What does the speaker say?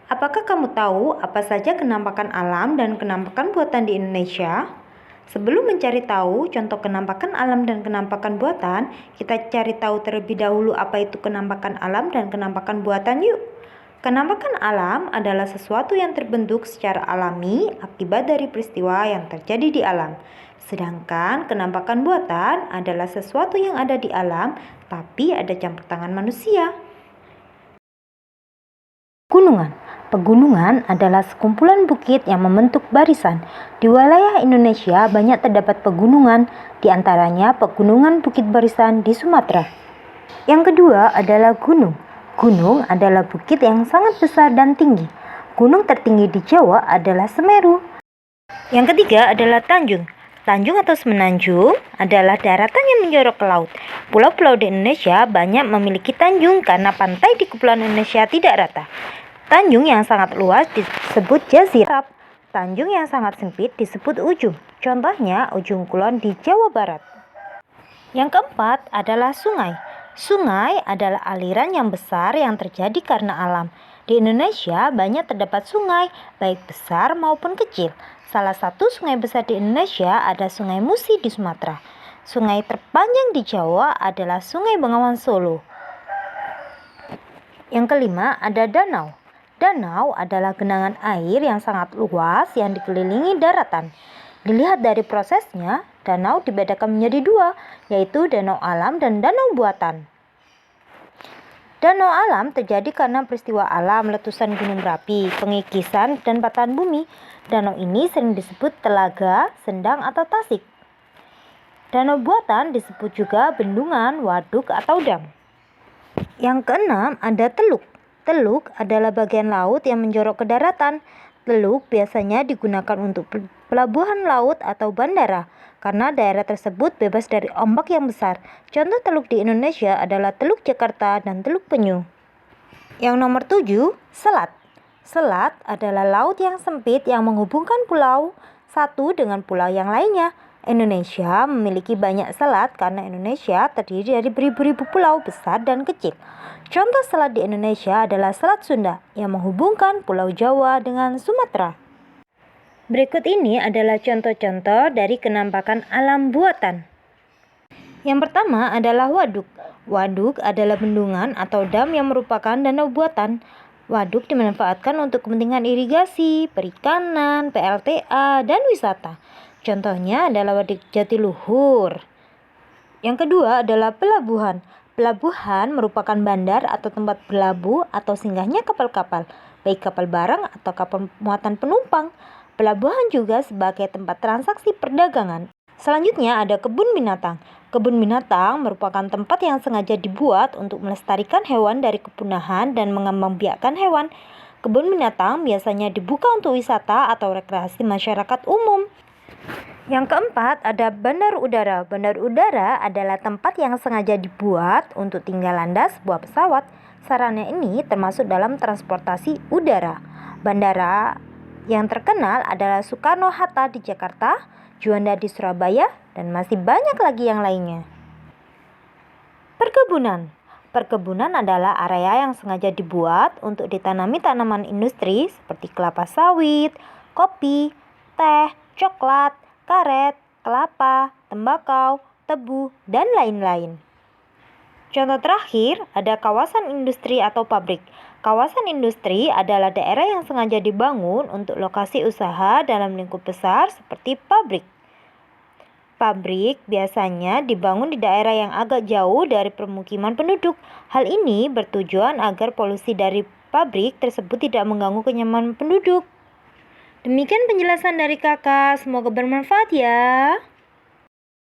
Apakah kamu tahu apa saja penampakan alam dan penampakan buatan di Indonesia? Sebelum mencari tahu contoh penampakan alam dan penampakan buatan, kita cari tahu terlebih dahulu apa itu penampakan alam dan penampakan buatan yuk. Penampakan alam adalah sesuatu yang terbentuk secara alami akibat dari peristiwa yang terjadi di alam. Sedangkan penampakan buatan adalah sesuatu yang ada di alam tapi ada campur tangan manusia. Pegunungan adalah sekumpulan bukit yang membentuk barisan. Di wilayah Indonesia banyak terdapat pegunungan, di antaranya pegunungan Bukit Barisan di Sumatera. Yang kedua adalah gunung. Gunung adalah bukit yang sangat besar dan tinggi. Gunung tertinggi di Jawa adalah Semeru. Yang ketiga adalah tanjung. Tanjung atau semenanjung adalah daratan yang menjorok ke laut. Pulau-pulau di Indonesia banyak memiliki tanjung karena pantai di kepulauan Indonesia tidak rata. Tanjung yang sangat luas disebut jazirah. Tanjung yang sangat sempit disebut ujung. Contohnya ujung kulon di Jawa Barat. Yang keempat adalah sungai. Sungai adalah aliran yang besar yang terjadi karena alam. Di Indonesia banyak terdapat sungai, baik besar maupun kecil. Salah satu sungai besar di Indonesia ada Sungai Musi di Sumatera. Sungai terpanjang di Jawa adalah Sungai Bengawan Solo. Yang kelima ada danau. Danau adalah genangan air yang sangat luas yang dikelilingi daratan. Dilihat dari prosesnya, danau dibedakan menjadi dua, yaitu danau alam dan danau buatan. Danau alam terjadi karena peristiwa alam, letusan gunung berapi, pengikisan, dan patahan bumi. Danau ini sering disebut telaga, sendang, atau tasik. Danau buatan disebut juga bendungan, waduk, atau dam. Yang keenam ada teluk. Teluk adalah bagian laut yang menjorok ke daratan. Teluk biasanya digunakan untuk pelabuhan laut atau bandara, karena daerah tersebut bebas dari ombak yang besar. Contoh teluk di Indonesia adalah Teluk Jakarta dan Teluk Penyu. Yang nomor 7, selat. Selat adalah laut yang sempit yang menghubungkan pulau satu dengan pulau yang lainnya. Indonesia memiliki banyak selat karena Indonesia terdiri dari beribu-ribu pulau besar dan kecil. Contoh selat di Indonesia adalah Selat Sunda yang menghubungkan Pulau Jawa dengan Sumatera. Berikut ini adalah contoh-contoh dari penampakan alam buatan. Yang pertama adalah waduk. Waduk adalah bendungan atau dam yang merupakan danau buatan. Waduk dimanfaatkan untuk kepentingan irigasi, perikanan, PLTA, dan wisata. Contohnya adalah Waduk Jatiluhur. Yang kedua adalah pelabuhan. Pelabuhan merupakan bandar atau tempat berlabuh atau singgahnya kapal-kapal, baik kapal barang atau kapal muatan penumpang. Pelabuhan juga sebagai tempat transaksi perdagangan. Selanjutnya ada kebun binatang. Kebun binatang merupakan tempat yang sengaja dibuat untuk melestarikan hewan dari kepunahan dan mengembangbiakkan hewan. Kebun binatang biasanya dibuka untuk wisata atau rekreasi masyarakat umum. Yang keempat ada bandar udara. Bandar udara adalah tempat yang sengaja dibuat untuk tinggal landas sebuah pesawat. Sarana ini termasuk dalam transportasi udara. Bandara yang terkenal adalah Soekarno-Hatta di Jakarta, Juanda di Surabaya, dan masih banyak lagi yang lainnya. Perkebunan. Perkebunan adalah area yang sengaja dibuat untuk ditanami tanaman industri seperti kelapa sawit, kopi, teh, coklat, karet, kelapa, tembakau, tebu, dan lain-lain. Contoh terakhir ada kawasan industri atau pabrik. Kawasan industri adalah daerah yang sengaja dibangun untuk lokasi usaha dalam lingkup besar seperti pabrik. Pabrik biasanya dibangun di daerah yang agak jauh dari permukiman penduduk. Hal ini bertujuan agar polusi dari pabrik tersebut tidak mengganggu kenyamanan penduduk. Demikian penjelasan dari kakak, semoga bermanfaat ya.